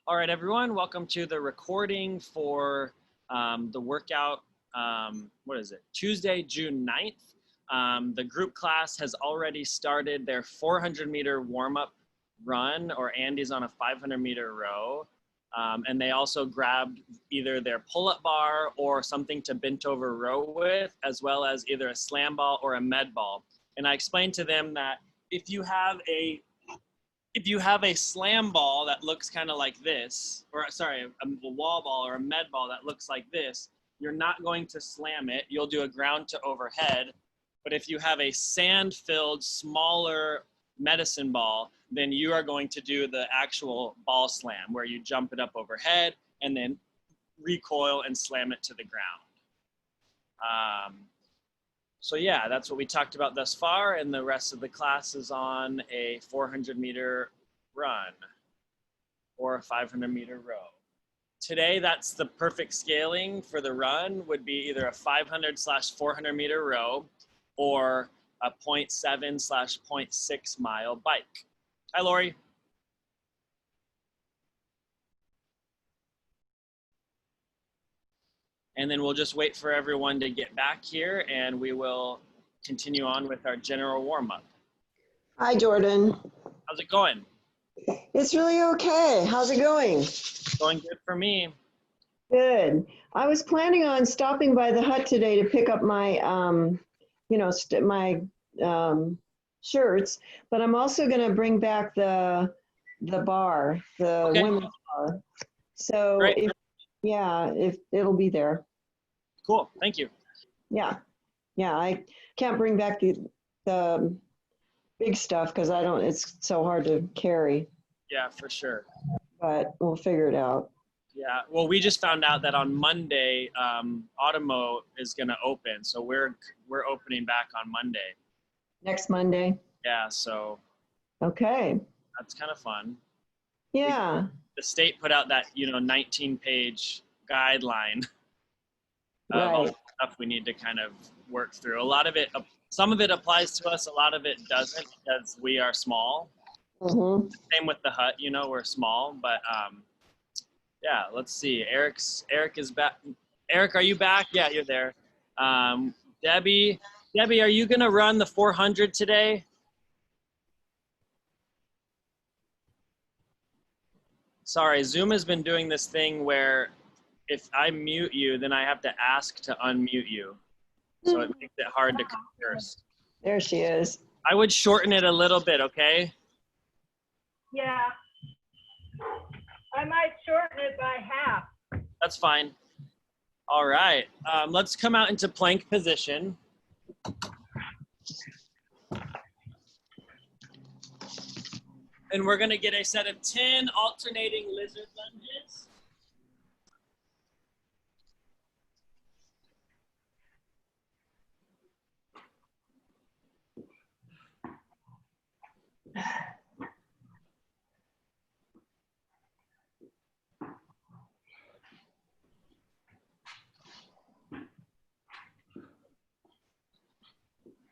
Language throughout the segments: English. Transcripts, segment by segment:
All right, everyone, welcome to the recording for the workout, what is it, Tuesday, June 9th. The group class has already started their 400-meter warm-up run, or Andy's on a 500-meter row. And they also grabbed either their pull-up bar or something to bent over row with, as well as either a slam ball or a med ball. And I explained to them that if you have a slam ball that looks kind of like this, or sorry, a wall ball or a med ball that looks like this, you're not going to slam it. You'll do a ground to overhead. But if you have a sand-filled, smaller medicine ball, then you are going to do the actual ball slam, where you jump it up overhead and then recoil and slam it to the ground. So yeah, that's what we talked about thus far, and the rest of the class is on a 400-meter run or a 500-meter row. Today, that's the perfect scaling for the run, would be either a 500/400-meter row or a 0.7/0.6 mile bike. Hi, Lori. And then we'll just wait for everyone to get back here, and we will continue on with our general warm-up. Hi, Jordan. How's it going? It's really okay. How's it going? Going good for me. Good. I was planning on stopping by the hut today to pick up my, shirts, but I'm also going to bring back the bar, the women's bar. So Great. if it'll be there. Cool. Thank you. Yeah. I can't bring back the big stuff because it's so hard to carry. Yeah, for sure. But we'll figure it out. Yeah, well, we just found out that on Monday, Automo is going to open. So we're opening back on Monday. Next Monday? Yeah, so. Okay. That's kind of fun. Yeah. The state put out that, 19-page guideline of Right. all the stuff we need to kind of work through. A lot of it, some of it applies to us. A lot of it doesn't, because we are small. Mm-hmm. Same with the hut, we're small, but yeah, let's see. Eric is back. Eric, are you back? Yeah, you're there. Debbie, are you going to run the 400 today? Sorry, Zoom has been doing this thing where if I mute you, then I have to ask to unmute you. So it makes it hard to converse. There she is. I would shorten it a little bit, okay? Yeah. I might shorten it by half. That's fine. All right. Let's come out into plank position. And we're going to get a set of 10 alternating lizard lunges.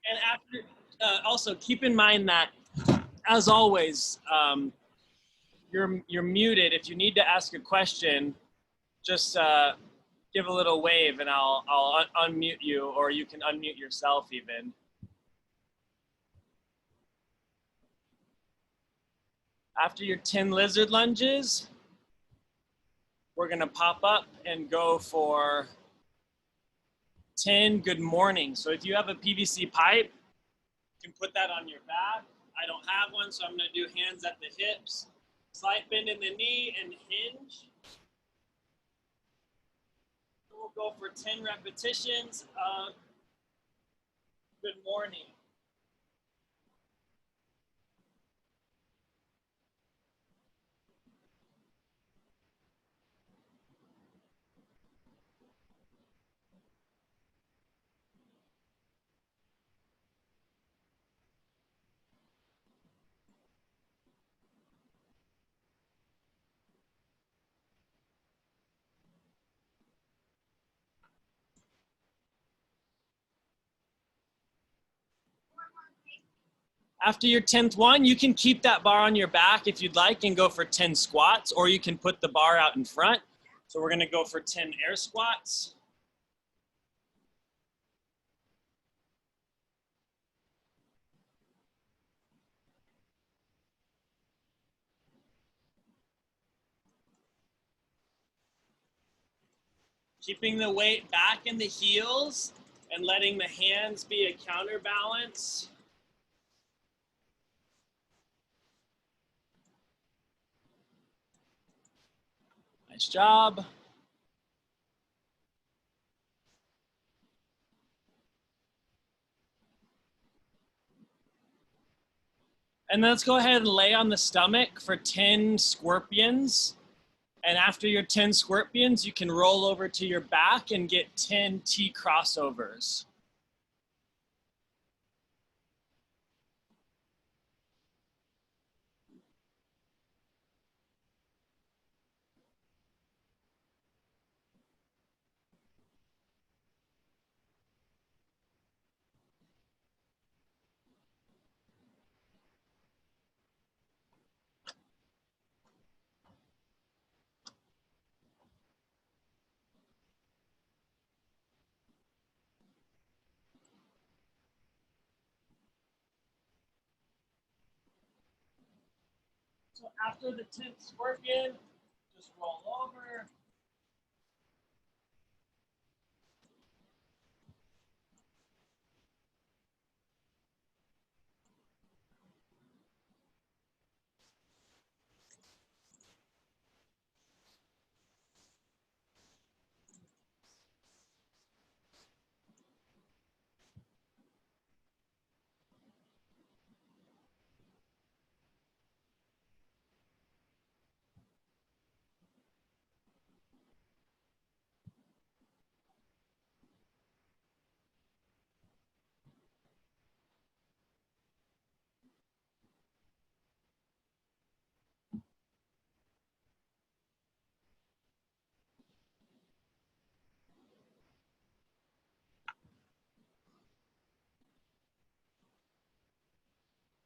And also keep in mind that, as always, you're muted. If you need to ask a question, just give a little wave and I'll unmute you, or you can unmute yourself even. After your 10 lizard lunges, we're gonna pop up and go for 10 good morning. So if you have a PVC pipe, you can put that on your back. I don't have one, so I'm gonna do hands at the hips, slight bend in the knee and hinge. We'll go for 10 repetitions of good morning. After your 10th one, you can keep that bar on your back if you'd like and go for 10 squats, or you can put the bar out in front. So we're gonna go for 10 air squats. Keeping the weight back in the heels and letting the hands be a counterbalance. Nice job. And then let's go ahead and lay on the stomach for 10 scorpions. And after your 10 scorpions, you can roll over to your back and get 10 T crossovers. So after the 10th scorpion, just roll over.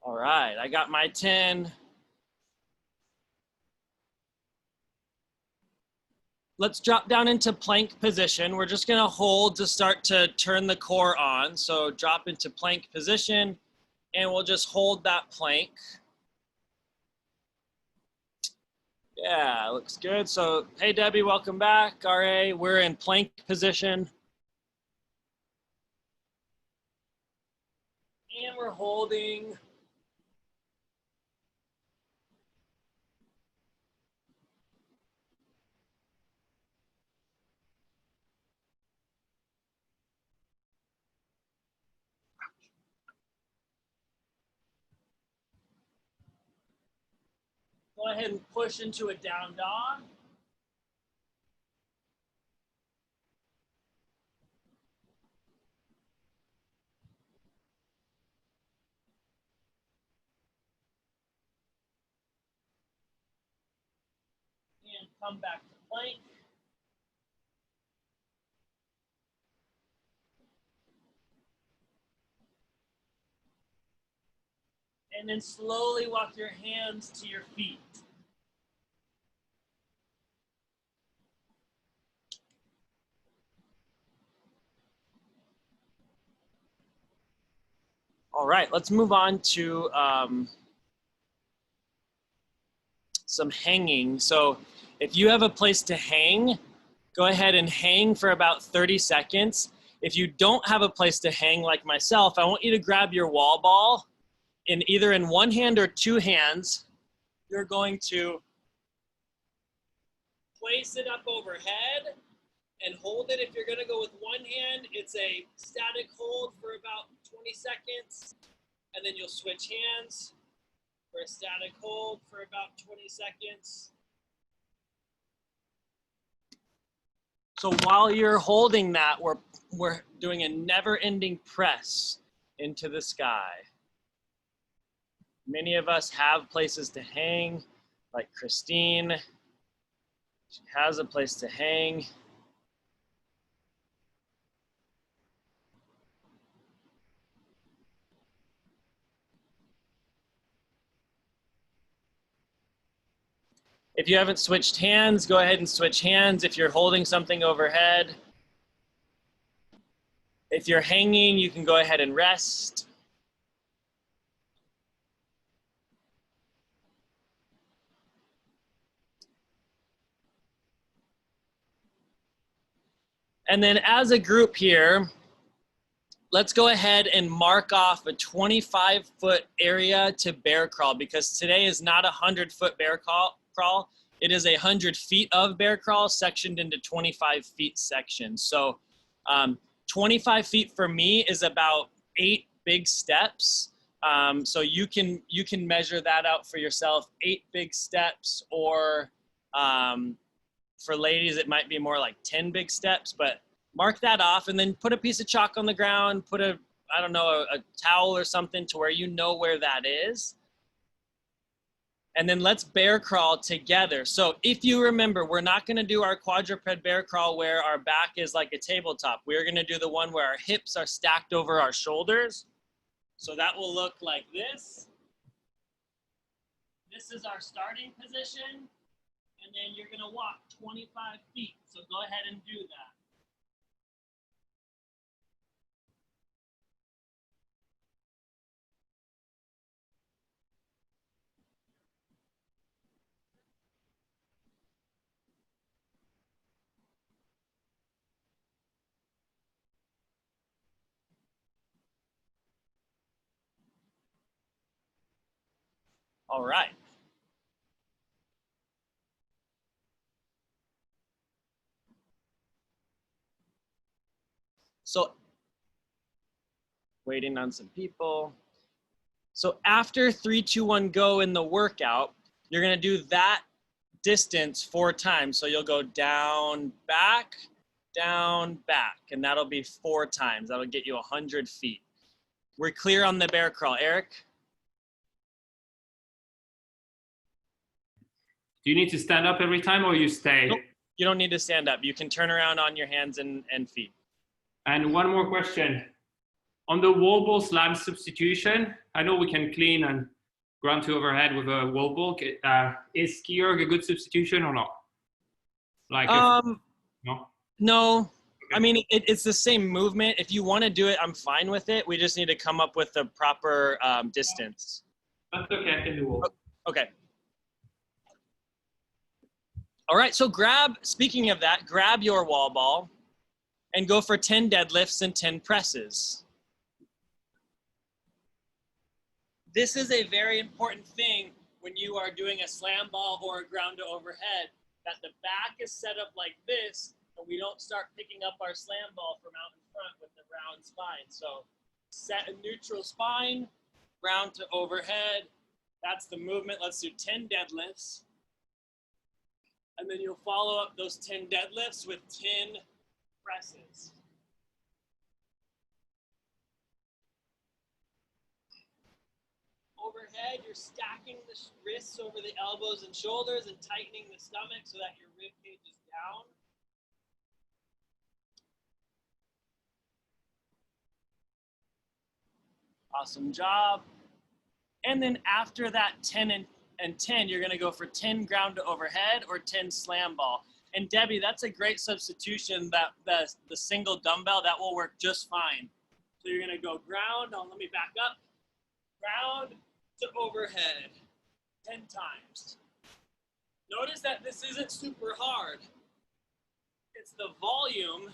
All right, I got my 10. Let's drop down into plank position. We're just gonna hold to start to turn the core on. So drop into plank position and we'll just hold that plank. Yeah, looks good. So, hey Debbie, welcome back. RA, we're in plank position. And we're holding. Go ahead and push into a down dog. And come back to plank. And then slowly walk your hands to your feet. All right, let's move on to some hanging. So if you have a place to hang, go ahead and hang for about 30 seconds. If you don't have a place to hang like myself, I want you to grab your wall ball in either in one hand or two hands. You're going to place it up overhead and hold it. If you're gonna go with one hand, it's a static hold for about 20 seconds, and then you'll switch hands for a static hold for about 20 seconds. So while you're holding that, we're doing a never-ending press into the sky. Many of us have places to hang, like Christine. She has a place to hang. If you haven't switched hands, go ahead and switch hands if you're holding something overhead. If you're hanging, you can go ahead and rest. And then as a group here, let's go ahead and mark off a 25-foot area to bear crawl, because today is not a 100-foot bear crawl. It is 100 feet of bear crawl sectioned into 25 feet sections. So 25 feet for me is about 8 big steps. So you can measure that out for yourself, 8 big steps, or for ladies, it might be more like 10 big steps, but mark that off and then put a piece of chalk on the ground, put a towel or something to where you know where that is. And then let's bear crawl together. So if you remember, we're not gonna do our quadruped bear crawl where our back is like a tabletop. We're gonna do the one where our hips are stacked over our shoulders. So that will look like this. This is our starting position. And then you're gonna walk 25 feet. So go ahead and do that. All right. So waiting on some people. So after 3, 2, 1, go in the workout, you're gonna do that distance 4 times. So you'll go down, back, and that'll be 4 times. That'll get you 100 feet. We're clear on the bear crawl. Eric? Do you need to stand up every time or you stay? Nope. You don't need to stand up. You can turn around on your hands and feet. And one more question. On the wall ball slam substitution, I know we can clean and ground to overhead with a wall ball. Is ski erg a good substitution or not? Like no? No. Okay. I mean, it's the same movement. If you want to do it, I'm fine with it. We just need to come up with the proper distance. That's okay, I can do wall. Okay. All right, so speaking of that, grab your wall ball and go for 10 deadlifts and 10 presses. This is a very important thing when you are doing a slam ball or a ground to overhead, that the back is set up like this, and we don't start picking up our slam ball from out in front with the round spine. So set a neutral spine, ground to overhead. That's the movement. Let's do 10 deadlifts. And then you'll follow up those 10 deadlifts with 10 presses. Overhead, you're stacking the wrists over the elbows and shoulders and tightening the stomach so that your rib cage is down. Awesome job. And then after that 10 and 10, you're gonna go for 10 ground to overhead or 10 slam ball. And Debbie, that's a great substitution, that the single dumbbell, that will work just fine. So you're gonna go ground, let me back up. Ground to overhead, 10 times. Notice that this isn't super hard. It's the volume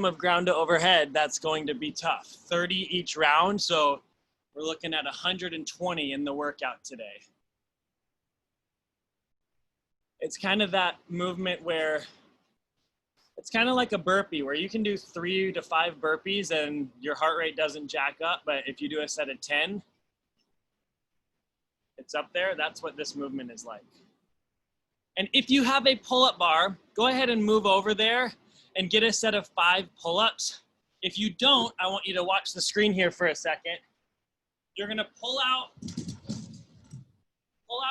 of ground to overhead that's going to be tough. 30 each round, so we're looking at 120 in the workout today. It's kind of that movement where it's kind of like a burpee where you can do 3 to 5 burpees and your heart rate doesn't jack up. But if you do a set of 10, it's up there. That's what this movement is like. And if you have a pull-up bar, go ahead and move over there and get a set of 5 pull-ups. If you don't, I want you to watch the screen here for a second. You're gonna pull out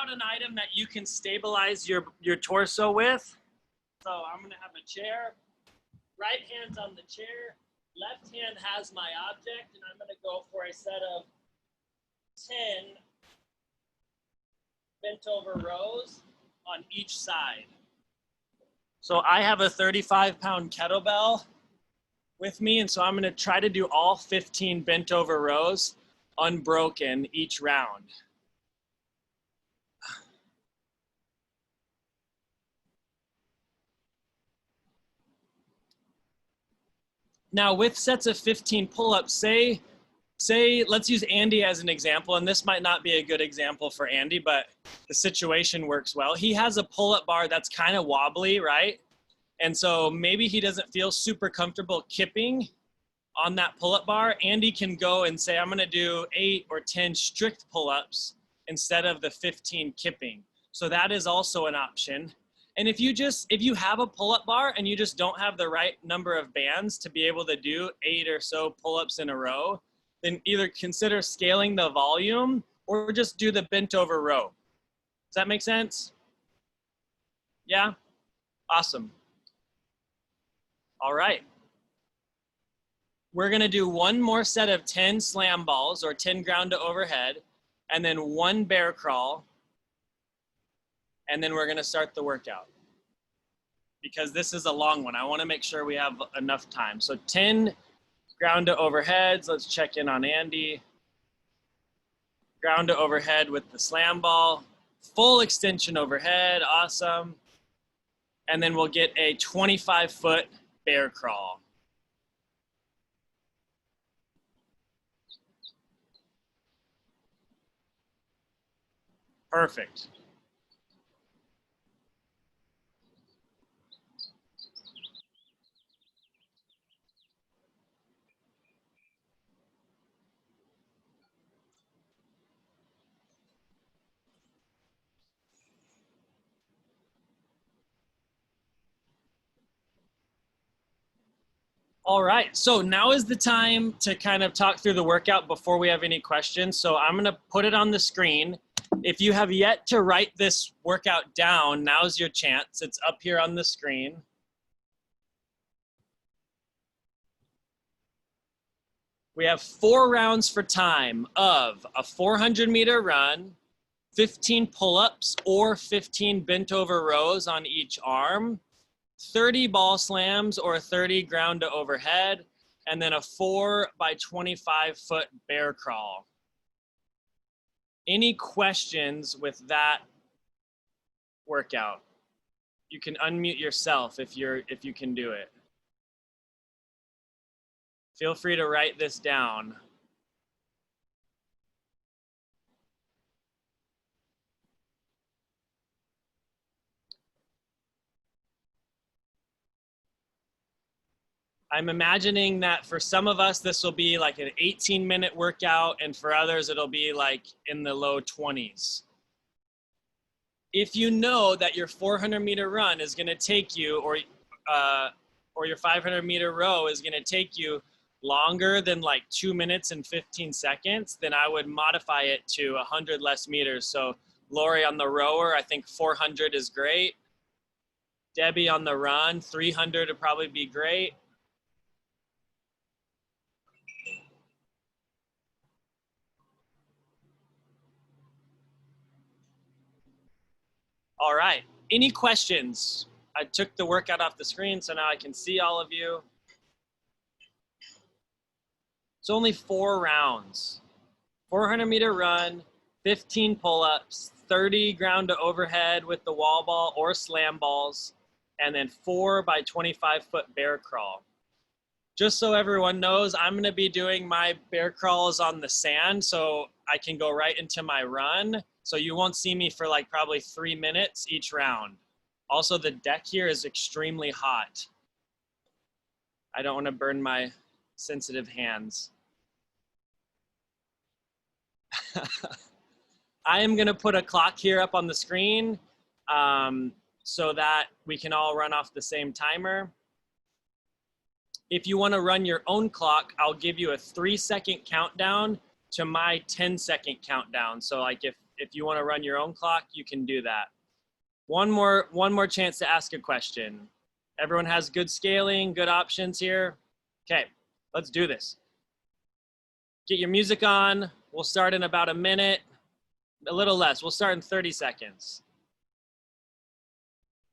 an item that you can stabilize your torso with. So I'm gonna have a chair, right hand's on the chair, left hand has my object, and I'm gonna go for a set of 10 bent over rows on each side. So I have a 35-pound kettlebell with me, and so I'm gonna try to do all 15 bent over rows unbroken each round. Now with sets of 15 pull-ups, say let's use Andy as an example, and this might not be a good example for Andy, but the situation works well. He has a pull-up bar that's kind of wobbly, right? And so maybe he doesn't feel super comfortable kipping on that pull-up bar. Andy can go and say, I'm gonna do 8 or 10 strict pull-ups instead of the 15 kipping. So that is also an option. And if you have a pull-up bar and you just don't have the right number of bands to be able to do 8 or so pull-ups in a row, then either consider scaling the volume or just do the bent over row. Does that make sense? Yeah? Awesome. All right. We're gonna do one more set of 10 slam balls or 10 ground to overhead, and then 1 bear crawl, and then we're gonna start the workout. Because this is a long one, I wanna make sure we have enough time. So 10 ground to overheads, let's check in on Andy. Ground to overhead with the slam ball, full extension overhead, awesome. And then we'll get a 25-foot bear crawl. Perfect. All right, so now is the time to kind of talk through the workout before we have any questions. So I'm gonna put it on the screen. If you have yet to write this workout down, now's your chance. It's up here on the screen. We have 4 rounds for time of a 400-meter run, 15 pull-ups or 15 bent over rows on each arm, 30 ball slams or 30 ground to overhead, and then a 4 by 25-foot bear crawl. Any questions with that workout? You can unmute yourself if you can do it. Feel free to write this down. I'm imagining that for some of us, this will be like an 18-minute workout, and for others, it'll be like in the low 20s. If you know that your 400-meter run is gonna take you, or your 500-meter row is gonna take you longer than like 2 minutes and 15 seconds, then I would modify it to 100 less meters. So Lori on the rower, I think 400 is great. Debbie on the run, 300 would probably be great. All right, any questions? I took the workout off the screen, so now I can see all of you. It's only 4 rounds. 400-meter run, 15 pull-ups, 30 ground to overhead with the wall ball or slam balls, and then 4 by 25-foot bear crawl. Just so everyone knows, I'm gonna be doing my bear crawls on the sand so I can go right into my run. So you won't see me for like probably 3 minutes each round. Also, the deck here is extremely hot. I don't want to burn my sensitive hands. I am going to put a clock here up on the screen so that we can all run off the same timer. If you want to run your own clock, I'll give you a 3-second countdown to my 10-second countdown. So like if you want to run your own clock, you can do that. One more chance to ask a question. Everyone has good scaling, good options here. Okay, let's do this. Get your music on. We'll start in about a minute. A little less. We'll start in 30 seconds.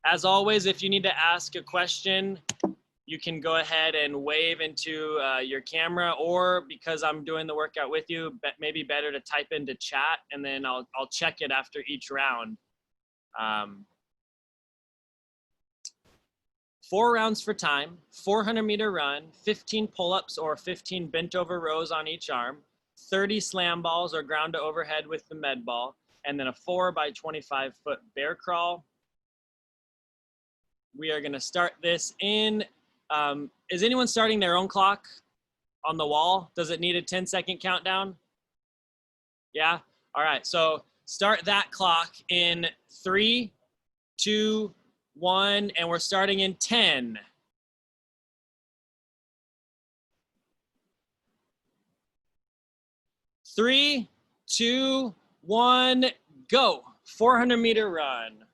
As always, if you need to ask a question, you can go ahead and wave into your camera, or because I'm doing the workout with you, maybe better to type into chat, and then I'll check it after each round. 4 rounds for time, 400-meter run, 15 pull-ups or 15 bent over rows on each arm, 30 slam balls or ground to overhead with the med ball, and then a 4 by 25-foot bear crawl. We are gonna start this in, is anyone starting their own clock on the wall? Does it need a 10-second countdown? Yeah, all right, so start that clock in 3, 2, 1, and we're starting in 10. 3, 2, 1, go. 400-meter run.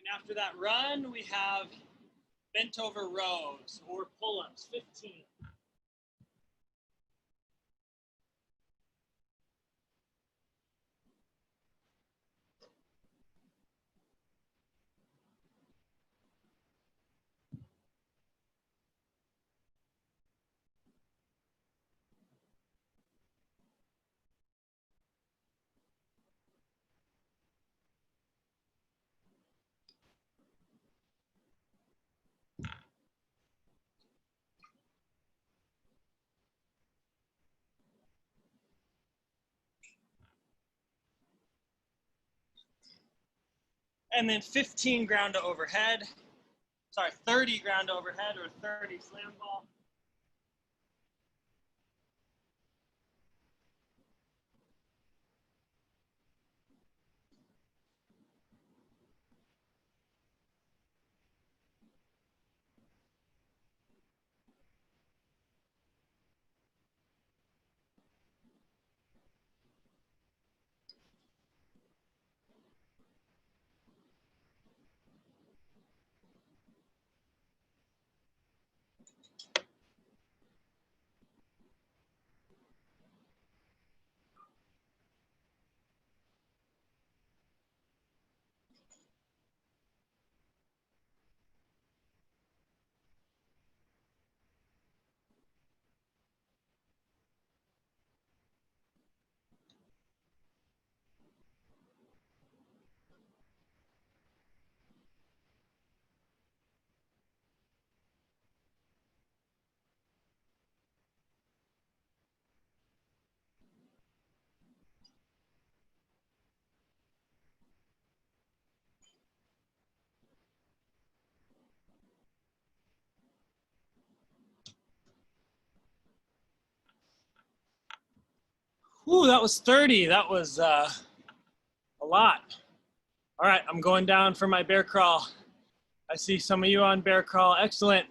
And after that run, we have bent over rows or pull-ups, 15. And then 15 ground to overhead. Sorry, 30 ground to overhead or 30 slam ball. Ooh, that was 30. That was a lot. All right, I'm going down for my bear crawl. I see some of you on bear crawl. Excellent.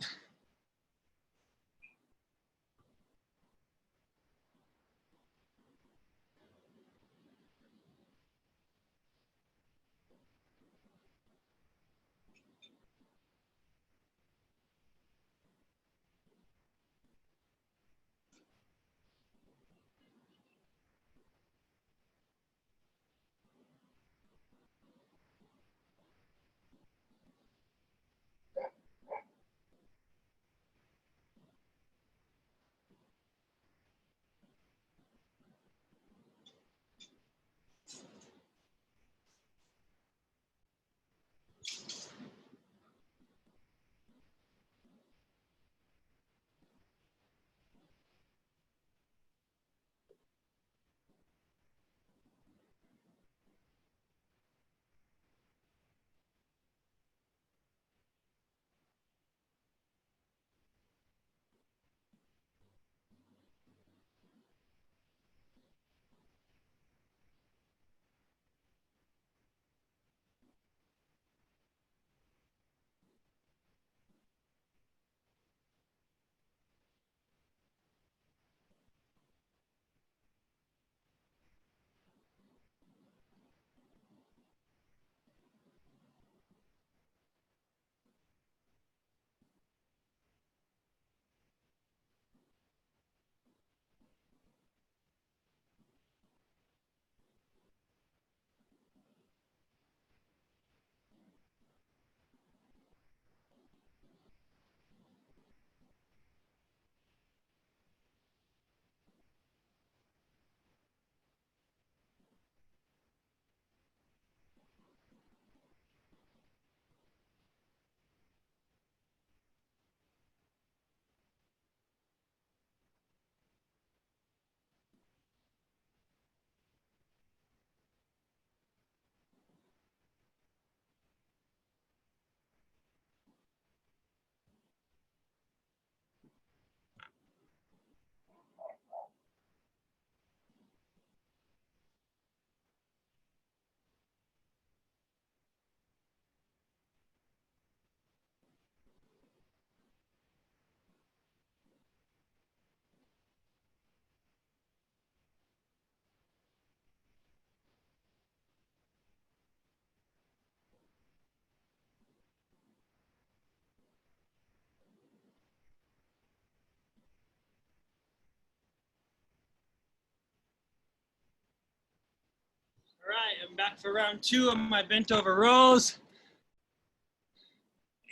All right, I'm back for round 2 of my bent over rows.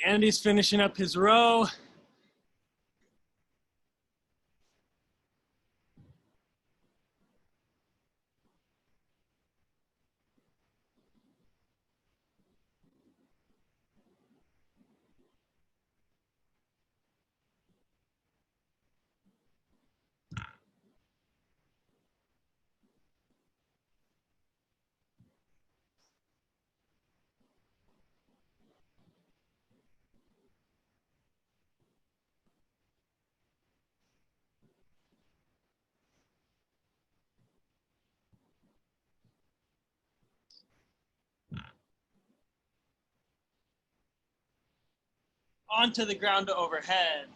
Andy's finishing up his row. Onto the ground to overhead.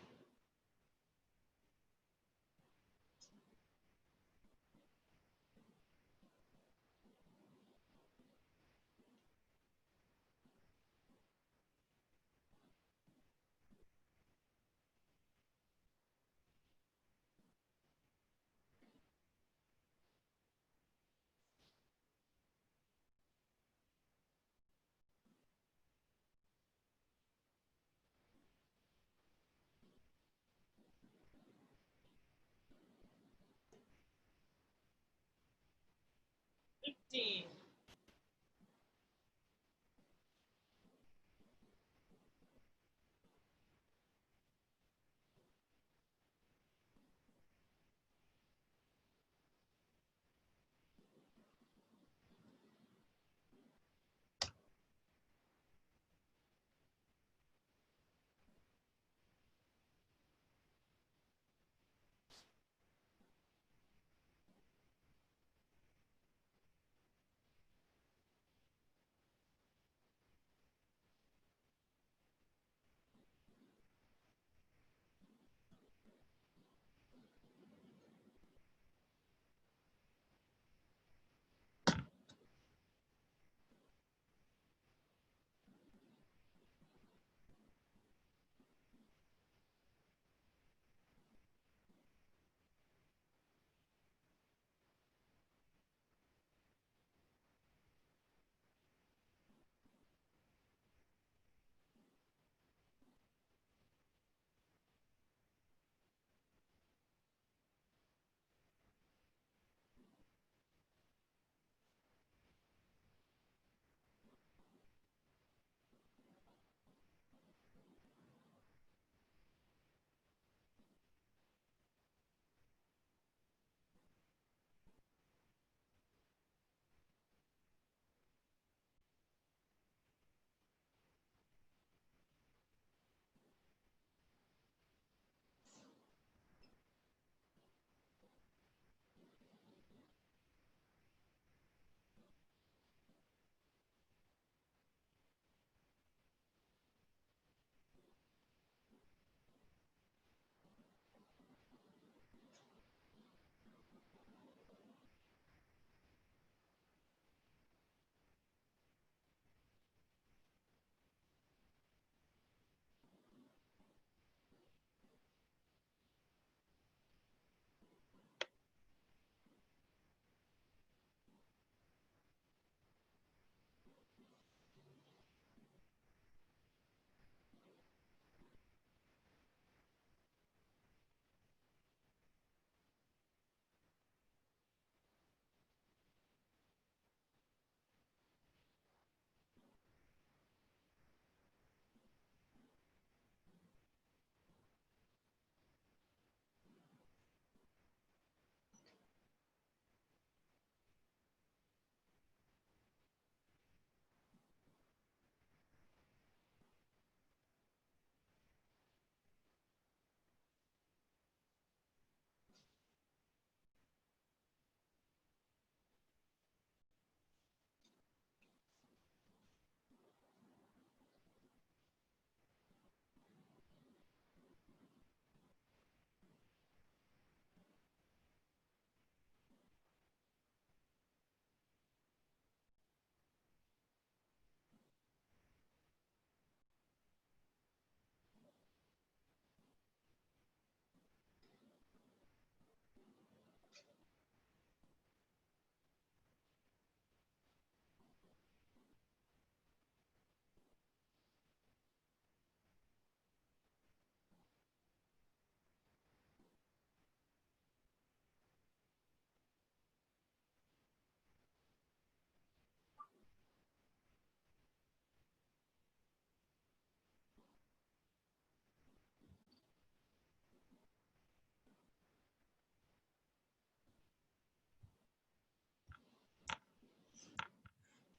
Fifteen.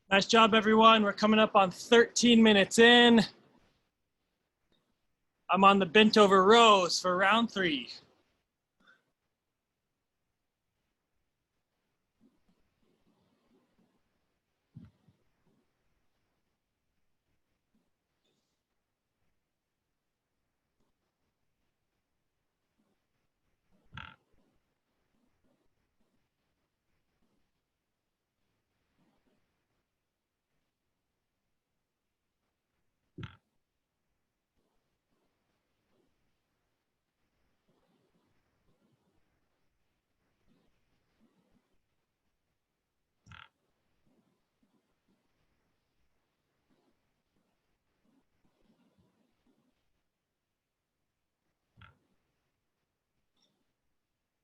Nice job, everyone. We're coming up on 13 minutes in. I'm on the bent over rows for round 3.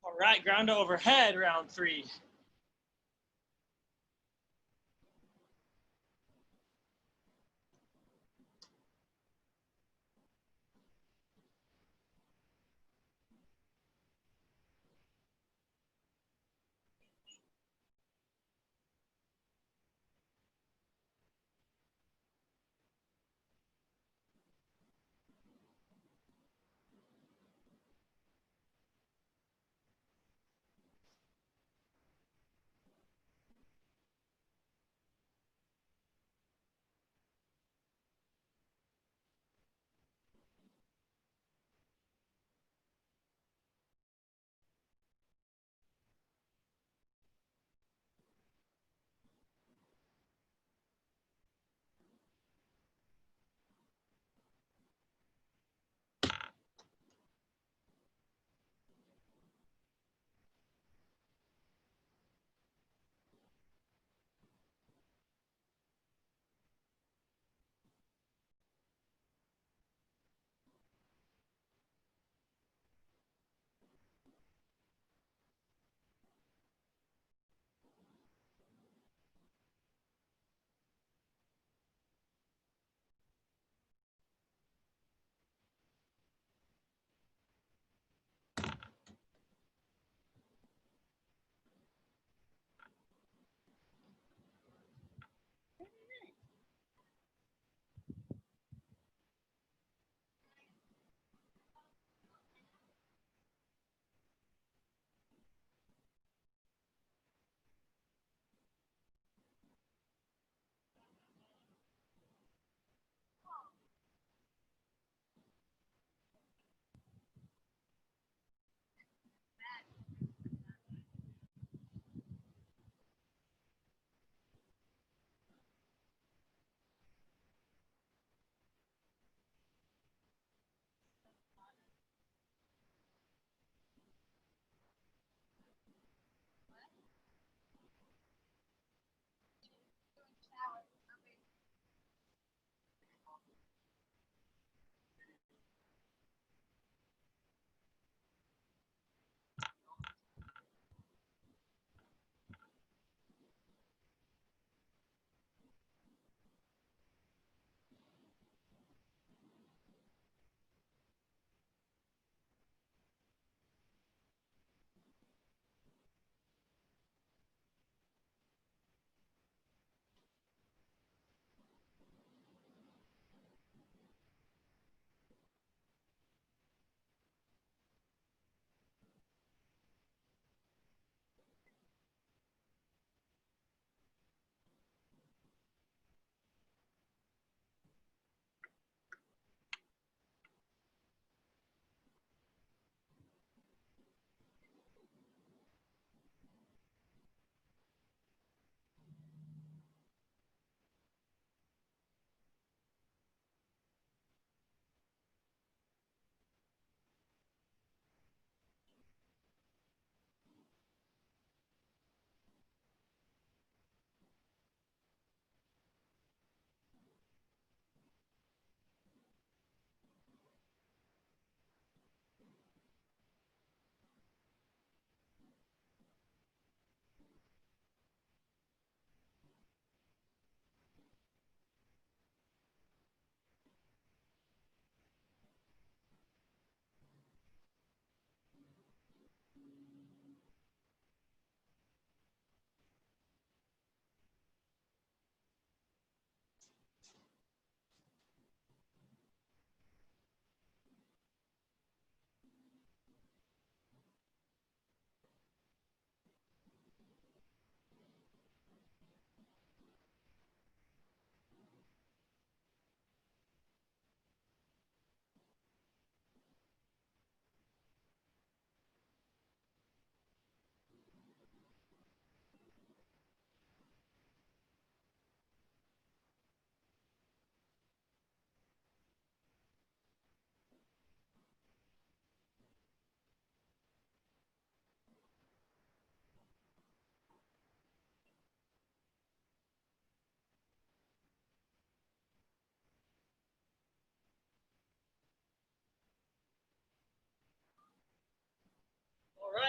All right, ground to overhead, round 3.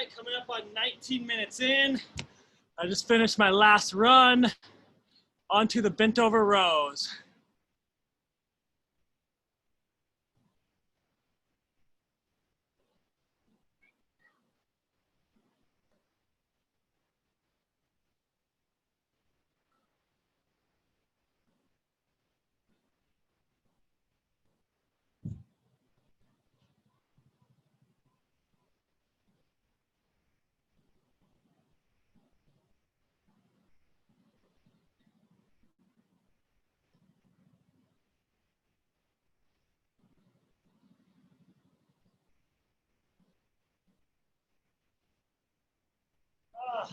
right, coming up on 19 minutes in. I just finished my last run onto the bent over rows. Ah,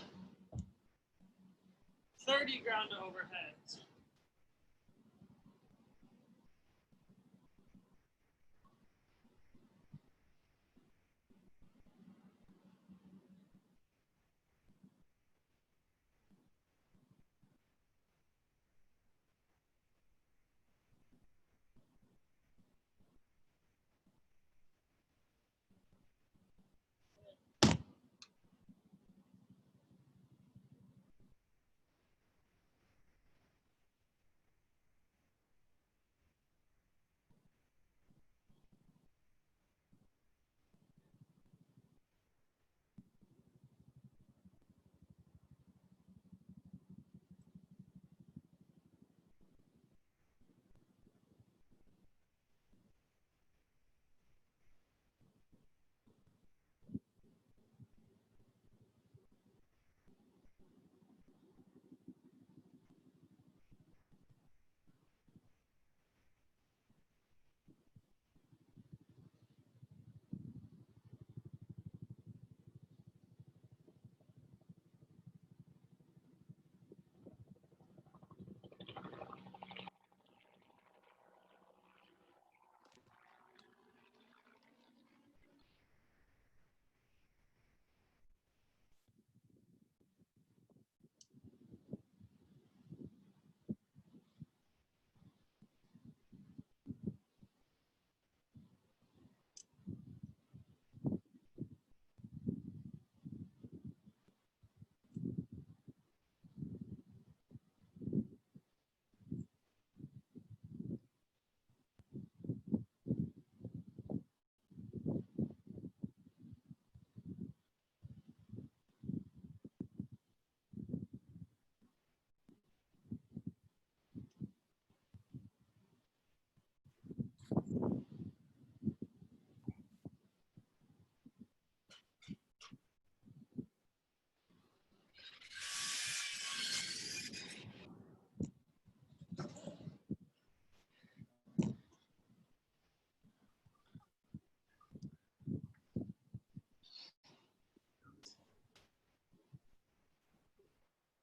30 ground to overheads.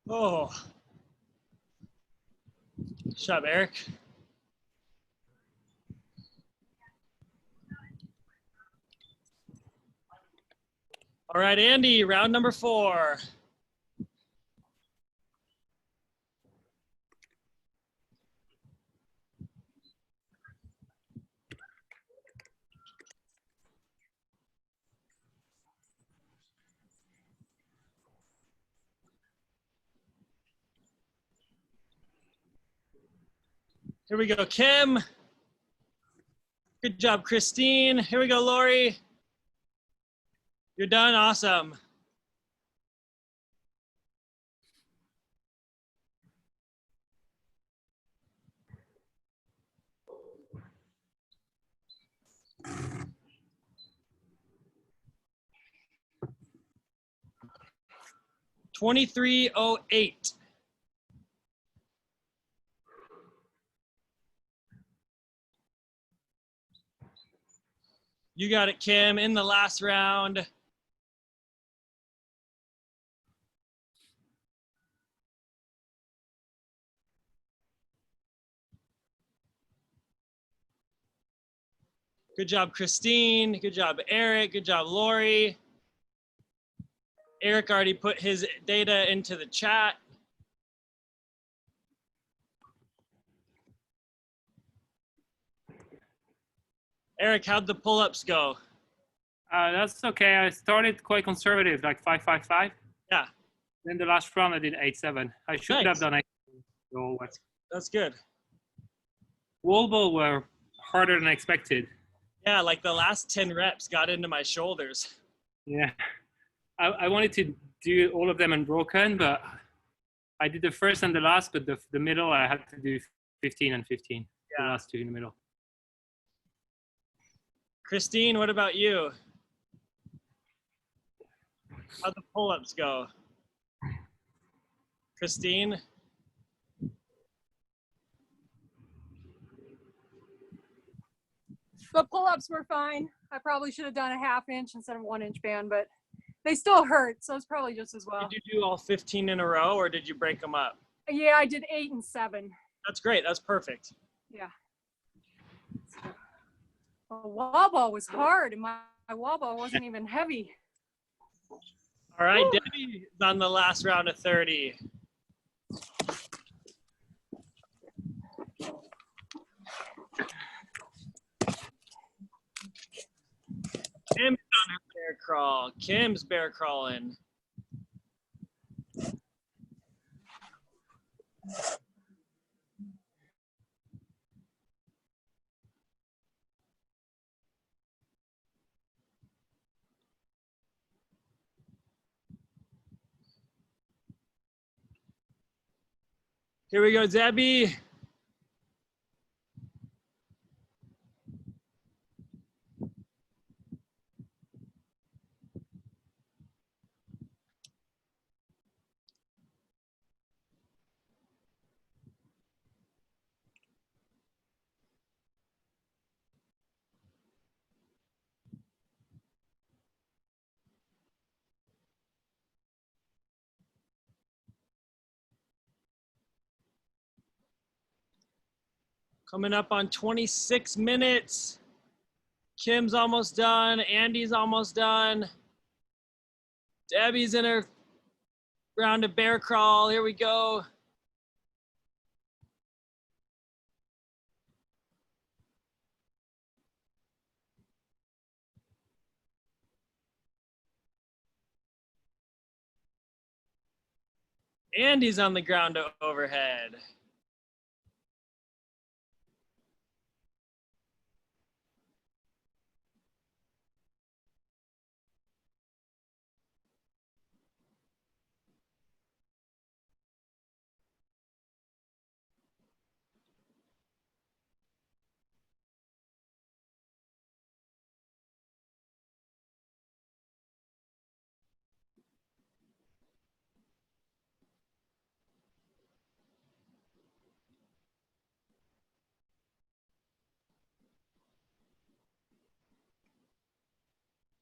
Oh, shut up, Eric. All right, Andy, round number 4. Here we go, Kim. Good job, Christine. Here we go, Lori. You're done, awesome. $23.08. You got it, Kim, in the last round. Good job, Christine. Good job, Eric. Good job, Lori. Eric already put his data into the chat. Eric, how'd the pull-ups go? That's okay. I started quite conservative, like 5.55. Yeah, Then the last round I did 8.7. I should have nice. done 8. So, That's good. wall ball were harder than expected. Yeah, like the last 10 reps got into my shoulders. Yeah, I wanted to do all of them unbroken, but I did the first and the last, but the middle I had to do 15 and 15. The Yeah. last two in the middle. Christine, what about you? How'd the pull-ups go? Christine? The pull-ups were fine. I probably should have done a 1/2 inch instead of 1 inch band, but they still hurt, so it's probably just as well. Did you do all 15 in a row or did you break them up? Yeah, I did 8 and 7. That's great. That's perfect. Yeah. The wall ball was hard, and my wall ball wasn't even heavy. All right, Woo. Debbie is on the last round of 30. Kim's on her bear crawl. Kim's bear crawling. Here we go, Debbie. Coming up on 26 minutes. Kim's almost done. Andy's almost done. Debbie's in her round of bear crawl. Here we go. Andy's on the ground overhead.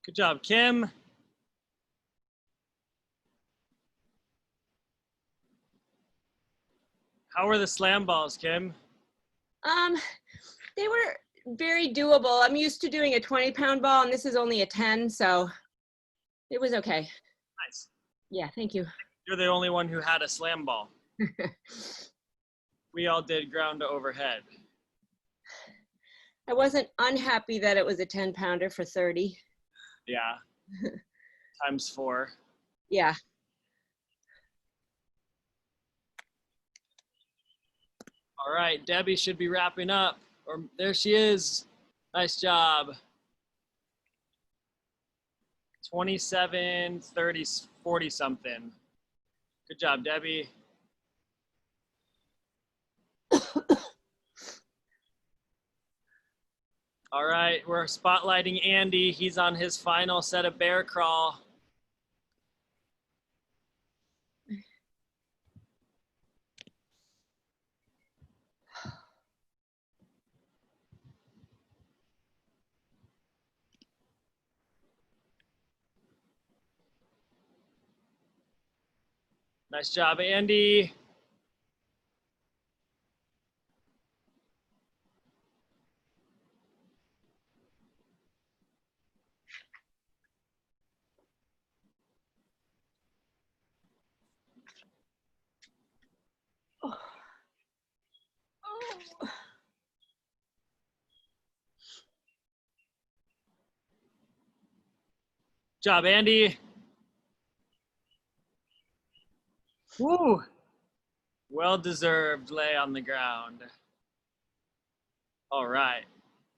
Good job, Kim. How were the slam balls, Kim? They were very doable. I'm used to doing a 20-pound ball, and this is only a 10, so it was okay. Nice. Yeah, thank you. You're the only one who had a slam ball. We all did ground to overhead. I wasn't unhappy that it was a 10-pounder for 30. Yeah. Times 4. Yeah. All right, Debbie should be wrapping up. Or there she is. Nice job. 27, 30, 40 something. Good job, Debbie. All right, we're spotlighting Andy. He's on his final set of bear crawl. Nice job, Andy. job, Andy. Woo. Well-deserved lay on the ground. All right.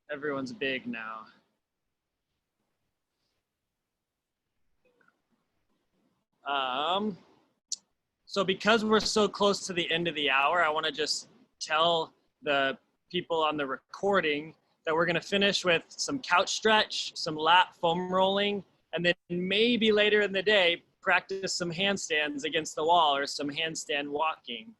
Everyone's big now. So because we're so close to the end of the hour, I want to just tell the people on the recording that we're going to finish with some couch stretch, some lat foam rolling, and then maybe later in the day, practice some handstands against the wall or some handstand walking.